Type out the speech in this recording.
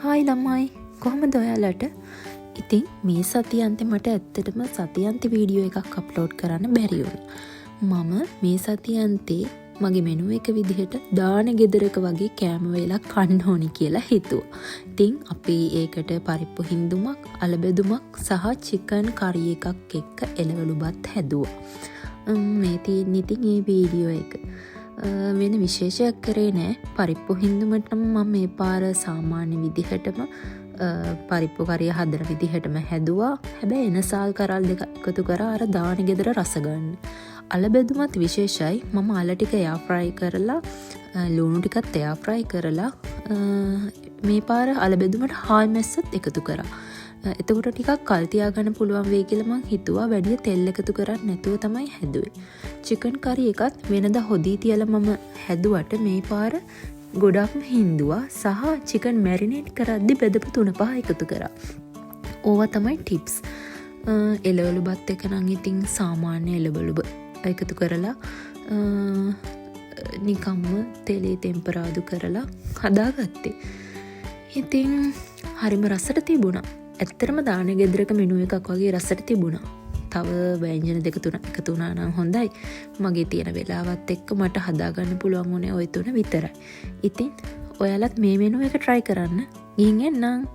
Hi ළමයි කොහොමද ඔයාලට? ඉතින් මේ සතියන්තේ මට ඇත්තටම සතියන්ත වීඩියෝ එකක් අප්ලෝඩ් කරන්න බැරි වුණා. මම මේ සතියන්තේ මගේ මෙනු එක විදිහට දාන ගෙදරක වගේ කෑම වේලක් කන්න ඕනි කියලා හිතුවා. ඉතින් අපි ඒකට පරිප්පු හින්දුමක්, අලබෙදුමක් සහ චිකන් කරි එකක් එක්ක එළවලු බත් හැදුවා. මේ තියෙන ඉතින් මේ වීඩියෝ එක. වෙන විශේෂයක් කරේ නෑ. පරිප්පු හින්දුමට මම මේ පාර සාමාන්‍ය විදිහටම පරිප්පු කරිය හදන විදිහටම හැදුවා. හැබැයි එනසාල් කරල් දෙක එකතු කරා අර දාන ගෙදර රස ගන්න. අලබෙදුමත් විශේෂයි. මම අල ටික එයා ෆ්‍රයි කරලා ලුණු ටිකත් එයා ෆ්‍රයි කරලා මේ පාර අලබෙදුමට හාල් මැස්සත් එකතු කරා. එතකොට ටිකක් කල් තියාගන්න පුළුවන් වෙයි කියලා මං හිතුවා. වැඩි තෙල් එකතු කරන්නේ නැතුව තමයි හැදුවේ. චිකන් කරි එකත් වෙනද හොදී තියලා මම හැදුවට මේ පාර ගොඩක්ම හින්දුවා සහ චිකන් මැරිනේට් කරද්දි බෙදපු 3-5 එකතු කරා. ඕවා තමයි ටිප්ස්. එළවලු බත් එක නම් ඉතින් සාමාන්‍ය එළවලු එකතු කරලා නිකම්ම තෙලේ ටෙම්පරාදු කරලා හදාගත්තේ. ඉතින් හරිම රසට තිබුණා. ඇත්තරම දාන ගෙදරක මෙනු එකක් වගේ රසට තිබුණා. තව ව්‍යංජන 2-3 එකතු වුණා නම් හොඳයි. මගේ තියෙන වෙලාවත් එක්ක මට හදාගන්න පුළුවන් වුණේ ওই 3 විතරයි. ඉතින් ඔයාලත් මේ මෙනු එක try කරන්න. ගිහින් එන්නම්.